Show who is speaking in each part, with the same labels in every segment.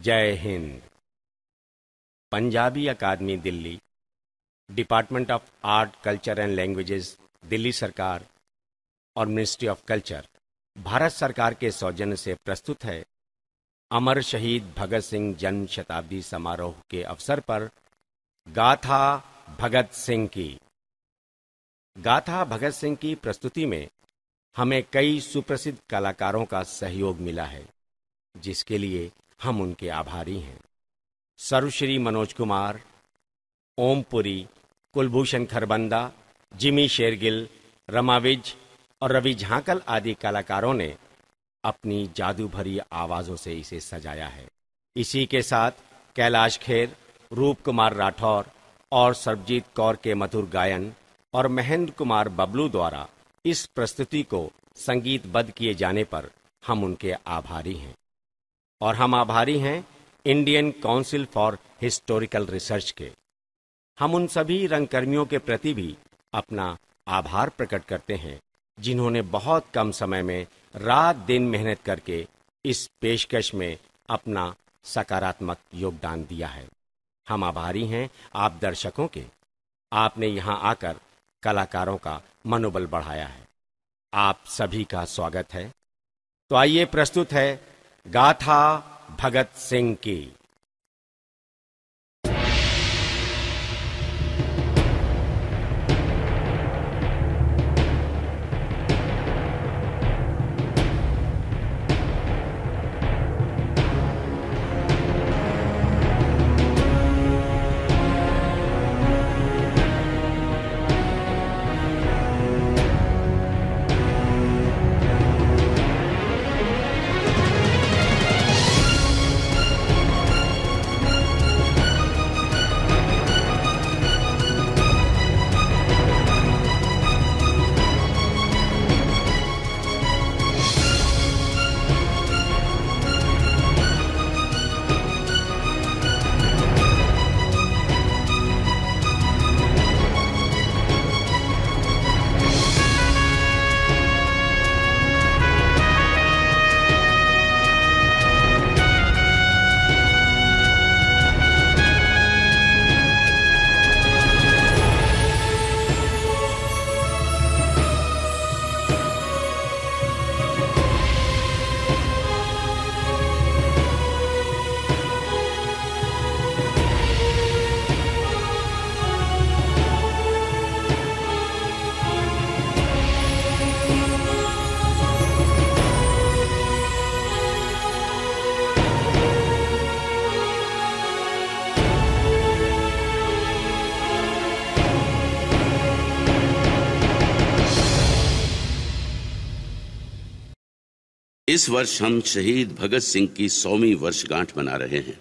Speaker 1: जय हिंद। पंजाबी अकादमी Delhi, department of art, culture and languages, Delhi सरकार और मिनिस्ट्री ऑफ कल्चर, भारत सरकार के सौजन्य से प्रस्तुत है अमर शहीद भगत सिंह जन्म शताब्दी समारोह के अवसर पर गाथा भगत सिंह की। गाथा भगत सिंह की प्रस्तुति में हमें कई सुप्रसिद्ध कलाकारों का सहयोग मिला है, जिसके लिए हम उनके आभारी हैं। सर्वश्री मनोज कुमार, ओमपुरी, कुलभूषण खरबंदा, जिमी शेरगिल, रमा विज और रवि झांकल आदि कलाकारों ने अपनी जादू भरी आवाजों से इसे सजाया है। इसी के साथ कैलाश खेर, रूप कुमार राठौर और सरबजीत कौर के मधुर गायन और महेंद्र कुमार बबलू द्वारा इस प्रस्तुति को संगीतबद्ध किए जाने पर हम उनके आभारी हैं। और हम आभारी हैं Indian council for historical research के। हम उन सभी रंगकर्मियों के प्रति भी अपना आभार प्रकट करते हैं, जिन्होंने बहुत कम समय में रात दिन मेहनत करके इस पेशकश में अपना सकारात्मक योगदान दिया है। हम आभारी हैं आप दर्शकों के। आपने यहाँ आकर कलाकारों का मनोबल बढ़ाया है। आप सभी का स्वागत है। तो आइए, प्रस्तुत है गाथा भगत सिंह की।
Speaker 2: इस वर्ष हम शहीद भगत सिंह की 100वीं वर्षगांठ मना रहे हैं,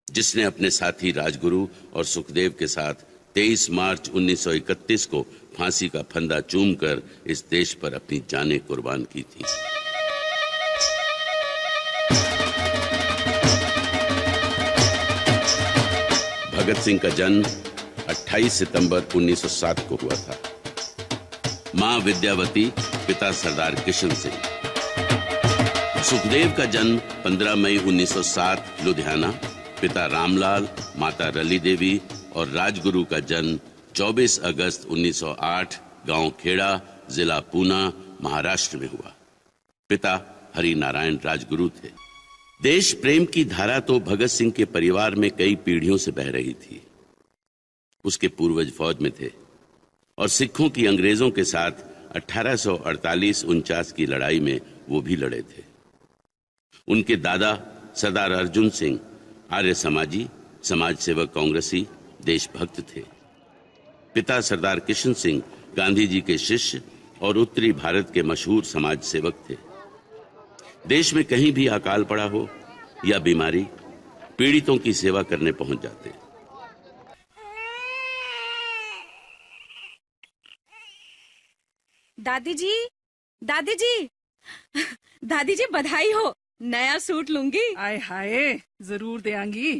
Speaker 2: जिसने अपने साथी राजगुरु और सुखदेव के साथ 23 मार्च 1931 को फांसी का फंदा चूमकर इस देश पर अपनी जानें कुर्बान की थी। भगत सिंह का जन्म 28 सितंबर 1907 को हुआ था। मां विद्यावती, पिता सरदार किशन सिंह। सुखदेव का जन्म 15 मई 1907 लुधियाना, पिता रामलाल, माता रली देवी, और राजगुरु का जन्म 24 अगस्त 1908 गांव खेड़ा, जिला पूना, महाराष्ट्र में हुआ। पिता हरि नारायण राजगुरु थे। देश प्रेम की धारा तो भगत सिंह के परिवार में कई पीढ़ियों से बह रही थी। उसके पूर्वज फौज में थे और सिखों की अंग्रेजों के साथ 1848-49 की लड़ाई में वो भी लड़े थे। उनके दादा सरदार अर्जुन सिंह आर्य समाजी, समाज सेवक, कांग्रेसी, देशभक्त थे। पिता सरदार किशन सिंह गांधी जी के शिष्य और उत्तरी भारत के मशहूर समाज सेवक थे। देश में कहीं भी अकाल पड़ा हो या बीमारी, पीड़ितों की सेवा करने पहुंच जाते।
Speaker 3: दादी जी, दादी जी, दादी जी, बधाई हो, नया सूट लूंगी।
Speaker 4: आय हाय, जरूर देंगी।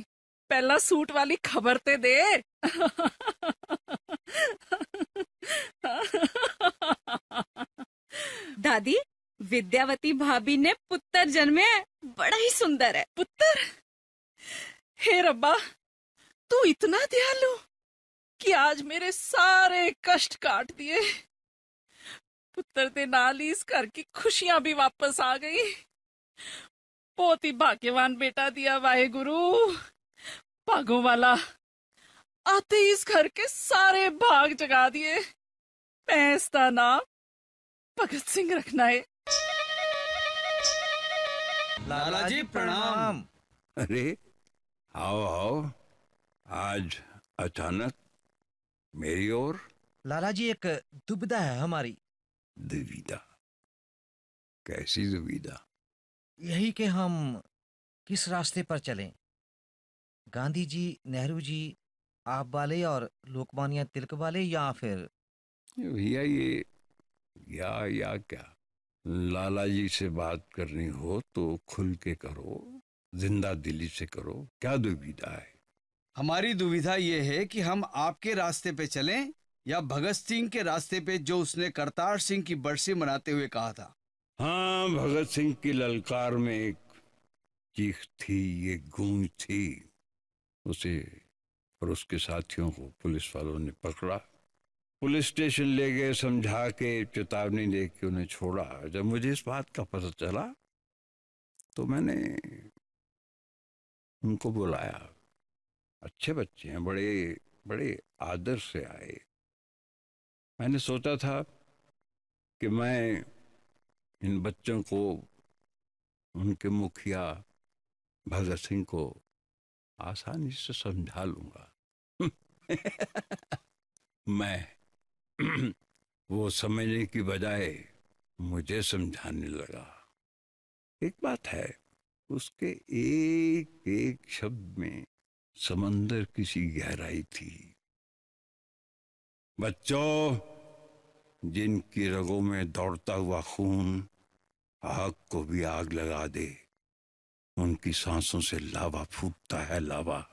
Speaker 4: पहला सूट वाली खबर ते दे।
Speaker 3: दादी, विद्यावती भाभी ने पुत्र जन्मे है, बड़ा ही सुंदर है।
Speaker 4: पुत्र? हे रब्बा, तू इतना दयालु कि आज मेरे सारे कष्ट काट दिए। पुत्र दे नाल ही इस घर की खुशियां भी वापस आ गई। बहुत ही भाग्यवान बेटा दिया वाहे गुरु। भागों वाला, आते ही इस घर के सारे भाग जगा दिए। मैं इसका नाम भगत सिंह रखना है।
Speaker 5: लाला जी प्रणाम।
Speaker 6: अरे आओ आओ, आज अचानक मेरी ओर?
Speaker 5: लाला जी एक दुविधा है हमारी।
Speaker 6: दुविधा? कैसी दुविधा?
Speaker 5: यही कि हम किस रास्ते पर चलें, गांधी जी, नेहरू जी, आप वाले और लोकमान्य तिलक वाले, या फिर
Speaker 6: भैया ये या क्या? लाला जी से बात करनी हो तो खुल के करो, जिंदा दिली से करो। क्या दुविधा है?
Speaker 7: हमारी दुविधा ये है कि हम आपके रास्ते पे चलें या भगत सिंह के रास्ते पे, जो उसने करतार सिंह की बरसी मनाते हुए कहा था।
Speaker 6: हाँ, भगत सिंह की ललकार में एक चीख थी, ये गूंज थी। उसे और उसके साथियों को पुलिस वालों ने पकड़ा, पुलिस स्टेशन ले गए, समझा के चेतावनी दे के उन्हें छोड़ा। जब मुझे इस बात का पता चला तो मैंने उनको बुलाया। अच्छे बच्चे हैं, बड़े बड़े आदर से आए। मैंने सोचा था कि मैं इन बच्चों को, उनके मुखिया भगत सिंह को आसानी से समझा लूंगा। मैं वो समझने की बजाय मुझे समझाने लगा। एक बात है, उसके एक एक शब्द में समंदर की सी गहराई थी। बच्चों, जिनकी रगों में दौड़ता हुआ खून आग को भी आग लगा दे, उनकी सांसों से लावा फूटता है, लावा।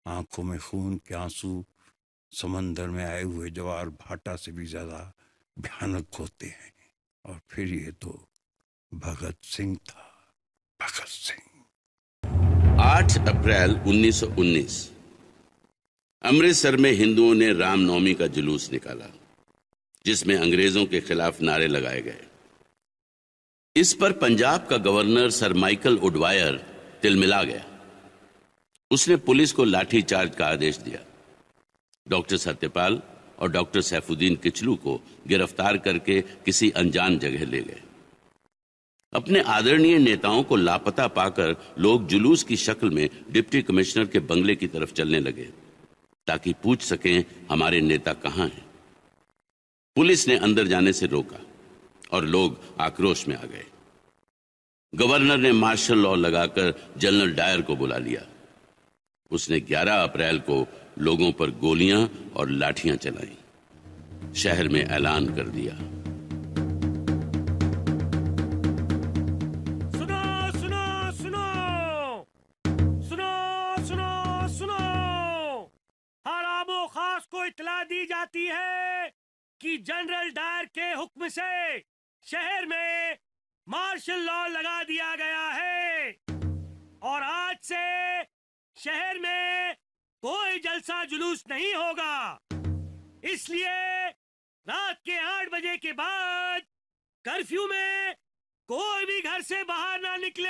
Speaker 6: आंखों में खून के आंसू समंदर में आए हुए ज्वार भाटा से भी ज्यादा भयानक होते हैं। और फिर ये तो भगत सिंह था, भगत सिंह।
Speaker 2: 8 अप्रैल 1919 अमृतसर में हिंदुओं ने रामनवमी का जुलूस निकाला, जिसमें अंग्रेजों के खिलाफ नारे लगाए गए। इस पर पंजाब का गवर्नर सर माइकल उडवायर तिलमिला गया। उसने पुलिस को लाठीचार्ज का आदेश दिया। डॉक्टर सत्यपाल और डॉक्टर सैफुद्दीन किचलू को गिरफ्तार करके किसी अनजान जगह ले गए। अपने आदरणीय नेताओं को लापता पाकर लोग जुलूस की शक्ल में डिप्टी कमिश्नर के बंगले की तरफ चलने लगे, ताकि पूछ सकें हमारे नेता कहां हैं। पुलिस ने अंदर जाने से रोका और लोग आक्रोश में आ गए। गवर्नर ने मार्शल लॉ लगाकर जनरल डायर को बुला लिया। उसने 11 अप्रैल को लोगों पर गोलियां और लाठियां चलाईं। शहर में ऐलान कर दिया,
Speaker 8: सुनो सुनो सुनो सुनो सुनो सुनो, हर आमो खास को इतला दी जाती है कि जनरल डायर के हुक्म से शहर में मार्शल लॉ लगा दिया गया है और आज से शहर में कोई जलसा जुलूस नहीं होगा। इसलिए रात के 8 बजे के बाद कर्फ्यू में कोई भी घर से बाहर ना निकले।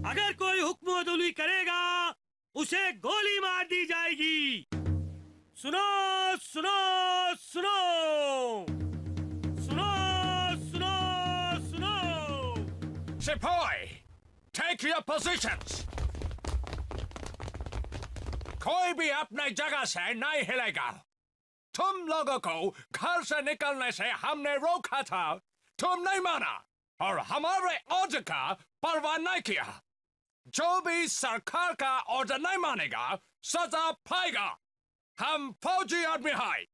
Speaker 8: अगर कोई हुक्म अदुली करेगा उसे गोली मार दी जाएगी। सुनो सुनो सुनो सुनो सुनो सुनो।
Speaker 9: सिपाही, take your positions. कोई भी अपने जगह से नहीं हिलेगा। तुम लोगों को घर से निकलने से हमने रोका था, तुम नहीं माना और हमारे ऑर्डर का परवाह नहीं किया। जो भी सरकार का ऑर्डर नहीं मानेगा सजा पाएगा। हम फौजी आदमी हैं,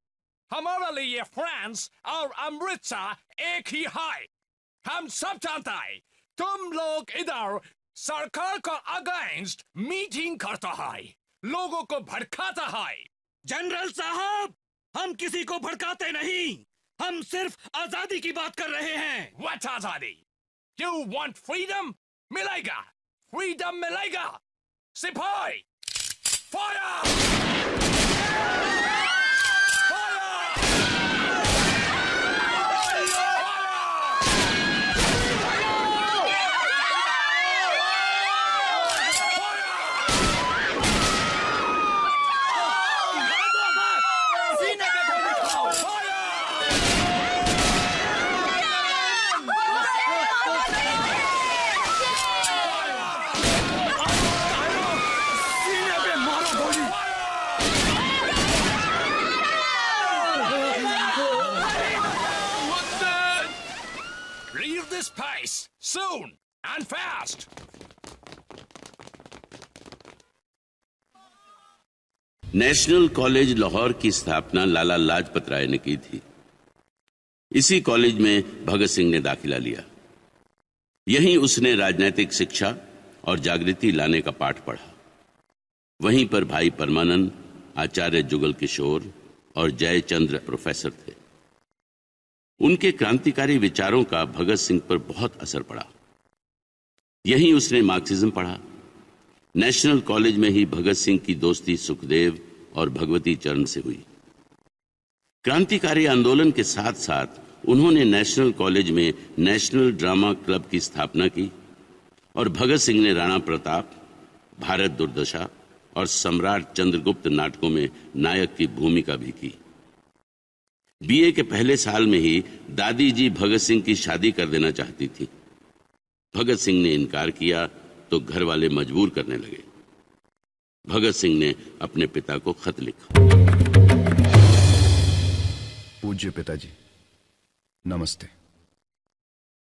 Speaker 9: हमारे लिए फ्रांस और अमृतसर एक ही है। हम सब जानते हैं तुम लोग इधर सरकार का अगेंस्ट मीटिंग करता है, लोगों को भड़काता है।
Speaker 8: जनरल साहब, हम किसी को भड़काते नहीं, हम सिर्फ आजादी की बात कर रहे हैं।
Speaker 9: What आजादी? You want freedom? मिलेगा, फ्रीडम मिलेगा। सिपाही fire! Leave this place soon and fast.
Speaker 2: National college Lahore की स्थापना लाला लाजपत राय ने की थी। इसी कॉलेज में भगत सिंह ने दाखिला लिया। यहीं उसने राजनीतिक शिक्षा और जागृति लाने का पाठ पढ़ा। वहीं पर भाई परमानंद, आचार्य जुगल किशोर और जयचंद्र प्रोफेसर थे। उनके क्रांतिकारी विचारों का भगत सिंह पर बहुत असर पड़ा। यहीं उसने मार्क्सिज्म पढ़ा। नेशनल कॉलेज में ही भगत सिंह की दोस्ती सुखदेव और भगवती चरण से हुई। क्रांतिकारी आंदोलन के साथ साथ उन्होंने नेशनल कॉलेज में नेशनल ड्रामा क्लब की स्थापना की और भगत सिंह ने राणा प्रताप, भारत दुर्दशा और सम्राट चंद्रगुप्त नाटकों में नायक की भूमिका भी की। बीए के पहले साल में ही दादी जी भगत सिंह की शादी कर देना चाहती थी। भगत सिंह ने इनकार किया तो घर वाले मजबूर करने लगे। भगत सिंह ने अपने पिता को खत लिखा।
Speaker 10: पूज्य पिताजी, नमस्ते।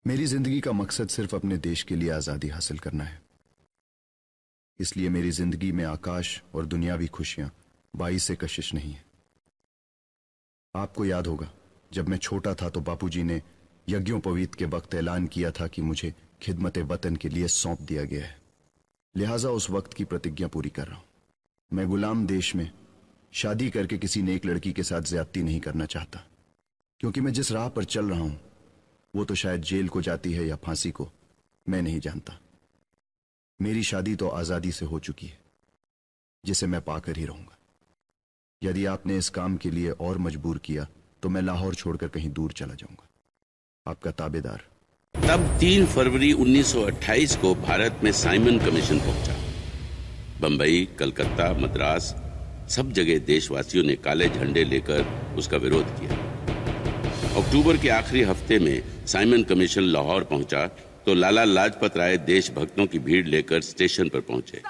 Speaker 10: मेरी जिंदगी का मकसद सिर्फ अपने देश के लिए आजादी हासिल करना है। इसलिए मेरी जिंदगी में आकाश और दुनियावी खुशियां बाई से कशिश नहीं है। आपको याद होगा, जब मैं छोटा था तो बापूजी ने यज्ञोपवीत के वक्त ऐलान किया था कि मुझे खिदमत वतन के लिए सौंप दिया गया है। लिहाजा उस वक्त की प्रतिज्ञा पूरी कर रहा हूं। मैं गुलाम देश में शादी करके किसी नेक लड़की के साथ ज्यादती नहीं करना चाहता, क्योंकि मैं जिस राह पर चल रहा हूं वो तो शायद जेल को जाती है या फांसी को, मैं नहीं जानता। मेरी शादी तो आजादी से हो चुकी है, जिसे मैं पाकर ही रहूंगा। यदि आपने इस काम के लिए और मजबूर किया तो मैं लाहौर छोड़कर कहीं दूर चला जाऊंगा। आपका ताबेदार।
Speaker 2: तब 3 फरवरी 1928 को भारत में साइमन कमीशन पहुंचा। बंबई, कलकत्ता, मद्रास, सब जगह देशवासियों ने काले झंडे लेकर उसका विरोध किया। अक्टूबर के आखिरी हफ्ते में साइमन कमीशन लाहौर पहुंचा तो लाला लाजपत राय देशभक्तों की भीड़ लेकर स्टेशन पर पहुंचे।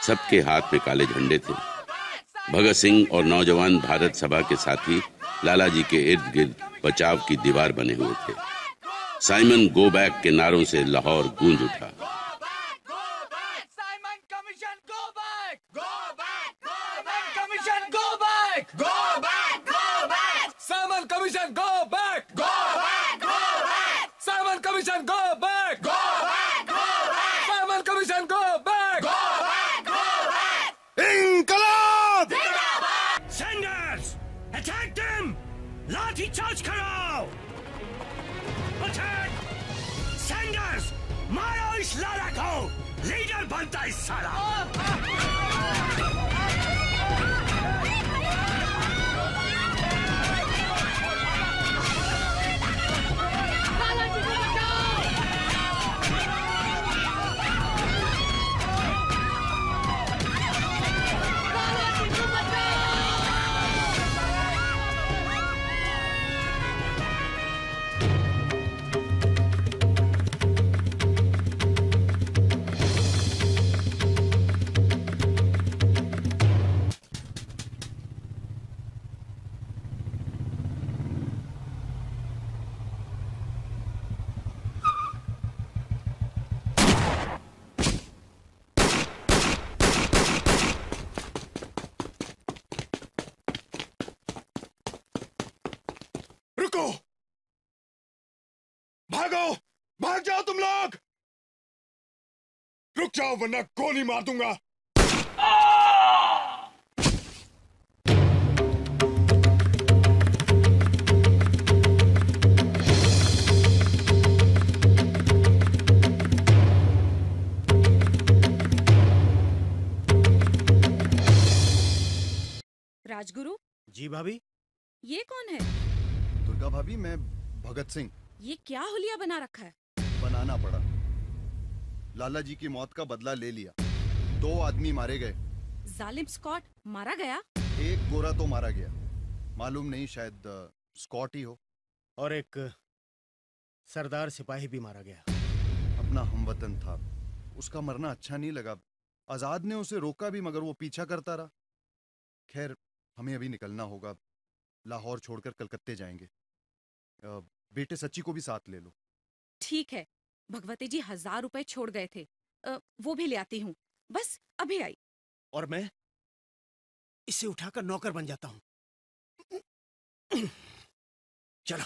Speaker 2: सबके हाथ में काले झंडे थे। भगत सिंह और नौजवान भारत सभा के साथी लाला जी के इर्द गिर्द बचाव की दीवार बने हुए थे। साइमन गो बैक के नारों से लाहौर गूंज उठा।
Speaker 8: लाठी चार्ज करो! अटैक! सैंडर्स, मारो इस लाला को! लीडर बनता है साला!
Speaker 9: भागो! भाग जाओ तुम लोग! रुक जाओ वरना गोली मार दूंगा।
Speaker 3: राजगुरु,
Speaker 8: जी भाभी।
Speaker 3: ये कौन है?
Speaker 10: दुर्गा भाभी, मैं भगत सिंह।
Speaker 3: ये क्या हुलिया बना रखा है?
Speaker 10: बनाना पड़ा। लाला जी की मौत का बदला ले लिया। 2 आदमी मारे गए।
Speaker 3: जालिम स्कॉट मारा गया?
Speaker 10: एक गोरा तो मारा गया, मालूम नहीं शायद स्कॉट ही हो।
Speaker 8: और एक सरदार सिपाही भी मारा गया।
Speaker 10: अपना हमवतन था, उसका मरना अच्छा नहीं लगा। आजाद ने उसे रोका भी मगर वो पीछा करता रहा। खैर, हमें अभी निकलना होगा। लाहौर छोड़कर कलकत्ते जाएंगे। बेटे सच्ची को भी साथ ले लो।
Speaker 3: ठीक है, भगवती जी 1000 रुपए छोड़ गए थे, वो भी ले आती हूँ। बस अभी आई।
Speaker 8: और मैं इसे उठाकर नौकर बन जाता हूँ। चलो।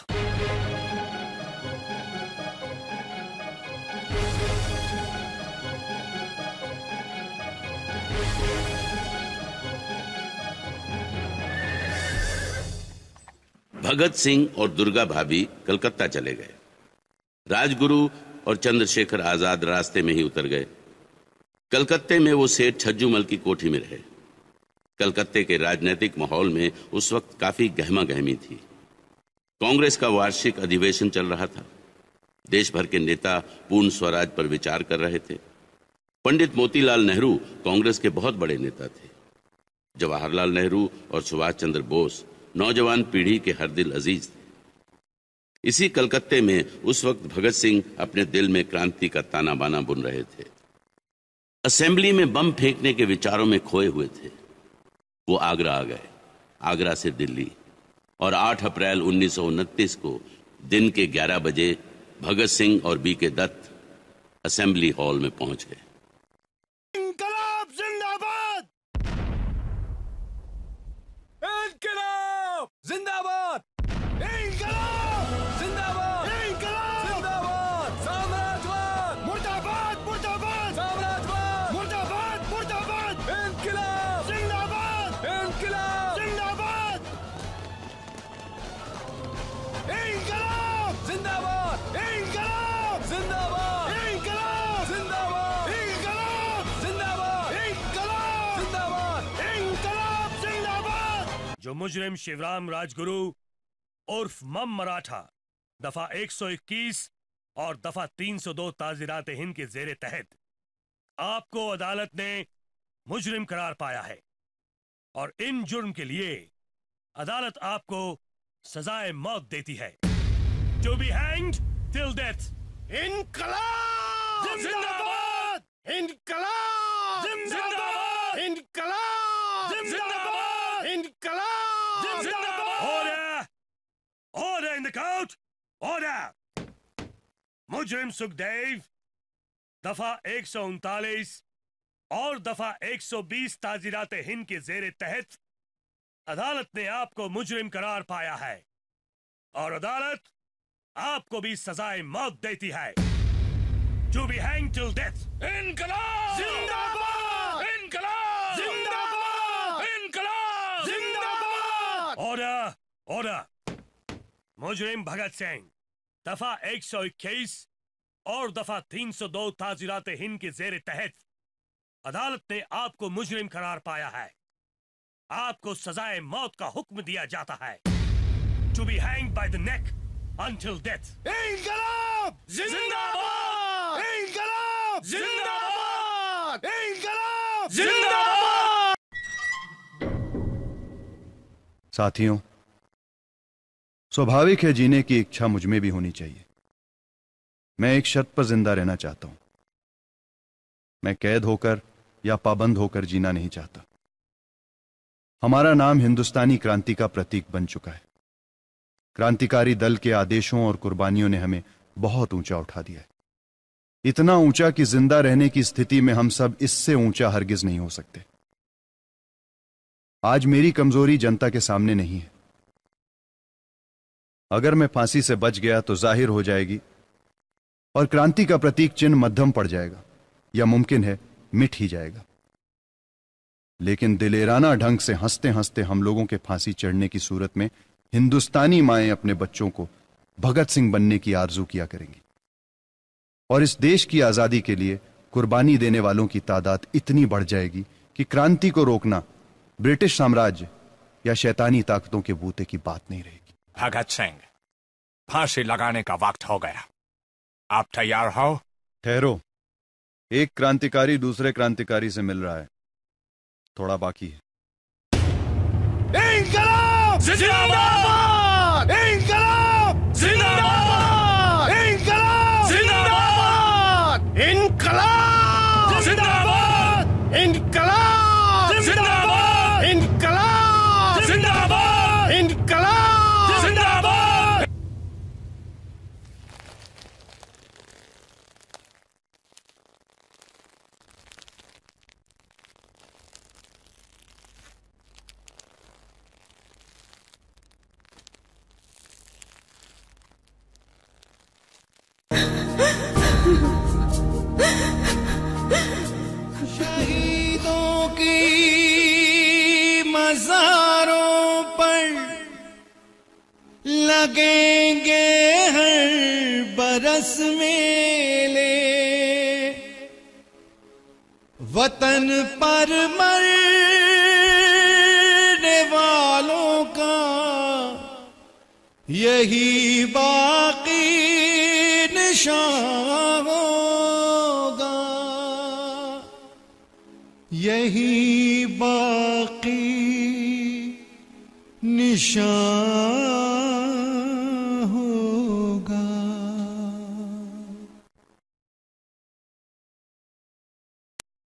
Speaker 2: भगत सिंह और दुर्गा भाभी कलकत्ता चले गए। राजगुरु और चंद्रशेखर आजाद रास्ते में ही उतर गए। कलकत्ते में वो सेठ छज्जूमल की कोठी में रहे। कलकत्ते के राजनीतिक माहौल में उस वक्त काफी गहमा गहमी थी। कांग्रेस का वार्षिक अधिवेशन चल रहा था। देश भर के नेता पूर्ण स्वराज पर विचार कर रहे थे। पंडित मोतीलाल नेहरू कांग्रेस के बहुत बड़े नेता थे। जवाहरलाल नेहरू और सुभाष चंद्र बोस नौजवान पीढ़ी के हरदिल अजीज थे। इसी कलकत्ते में उस वक्त भगत सिंह अपने दिल में क्रांति का ताना बाना बुन रहे थे। असेंबली में बम फेंकने के विचारों में खोए हुए थे। वो आगरा आ गए, आगरा से दिल्ली, और 8 अप्रैल 1929 को दिन के 11 बजे भगत सिंह और बी.के. दत्त असेंबली हॉल में पहुंच गए।
Speaker 8: इंकलाब जिंदाबाद! इंकलाब जिंदाबाद! इंकलाब जिंदाबाद! इंकलाब जिंदाबाद! साम्राज्यवाद मुर्दाबाद! मुर्दाबाद! साम्राज्यवाद मुर्दाबाद! मुर्दाबाद! इंकलाब जिंदाबाद! इंकलाब जिंदाबाद! इंकलाब जिंदाबाद! इंकलाब जिंदाबाद! इंकलाब जिंदाबाद! इंकलाब जिंदाबाद! इंकलाब जिंदाबाद! इंकलाब जिंदाबाद! जो मुजरिम शिवराम राजगुरु उर्फ मम मराठा दफा 121 और दफा 302 ताजीरात हिंद के जेरे तहत आपको अदालत ने मुजरिम करार पाया है, और इन जुर्म के लिए अदालत आपको सजाए मौत देती है। To be hanged till death. इनकलाब जिंदाबाद! इनकलाब जिंदाबाद! इनकलाब जिंदाबाद! इनकलाब जिंदाबाद! Order! Order in the court! Order! मुजरिम सुखदेव दफा 139 और दफा 120 ताजीरात हिंद के जेरे तहत अदालत ने आपको मुजरिम करार पाया है, और अदालत आपको भी सजाए मौत देती है। To be hanged till death. इनकलाब जिंदाबाद! इनकलाब जिंदाबाद! इनकलाब जिंदाबाद! ऑर्डर! ऑर्डर! मुजरिम भगत सिंह दफा 121 और दफा 302 ताजीरात हिंद के जेरे तहत अदालत ने आपको मुजरिम करार पाया है। आपको सजाए मौत का हुक्म दिया जाता है। To be hanged by the neck until death। इंकलाब जिंदाबाद! इंकलाब जिंदाबाद! इंकलाब जिंदाबाद!
Speaker 10: साथियों, स्वाभाविक है जीने की इच्छा मुझ में भी होनी चाहिए। मैं एक शर्त पर जिंदा रहना चाहता हूं। मैं कैद होकर या पाबंद होकर जीना नहीं चाहता। हमारा नाम हिंदुस्तानी क्रांति का प्रतीक बन चुका है। क्रांतिकारी दल के आदेशों और कुर्बानियों ने हमें बहुत ऊंचा उठा दिया है, इतना ऊंचा कि जिंदा रहने की स्थिति में हम सब इससे ऊंचा हरगिज नहीं हो सकते। आज मेरी कमजोरी जनता के सामने नहीं है। अगर मैं फांसी से बच गया तो जाहिर हो जाएगी और क्रांति का प्रतीक चिन्ह मध्यम पड़ जाएगा, या मुमकिन है मिट ही जाएगा। लेकिन दिलेराना ढंग से हंसते हंसते हम लोगों के फांसी चढ़ने की सूरत में हिंदुस्तानी माएं अपने बच्चों को भगत सिंह बनने की आरजू किया करेंगी, और इस देश की आजादी के लिए कुर्बानी देने वालों की तादाद इतनी बढ़ जाएगी कि क्रांति को रोकना ब्रिटिश साम्राज्य या शैतानी ताकतों के बूते की बात नहीं रहेगी।
Speaker 9: भगत सिंह, फांसी लगाने का वक्त हो गया। आप तैयार हो?
Speaker 10: ठहरो, एक क्रांतिकारी दूसरे क्रांतिकारी से मिल रहा है, थोड़ा बाकी है।
Speaker 8: इंकलाब जिंदाबाद! इंकलाब जिंदाबाद! इंकलाब जिंदाबाद! इंकलाब जिंदाबाद! इंकलाब जिंदाबाद! इंकलाब जिंदाबाद! इंकलाब जिंदाबाद!
Speaker 11: शहीदों की मज़ारों पर लगेंगे हर बरस मेले, वतन पर मरने वालों का यही बाकी निशान होगा, यही बाकी निशान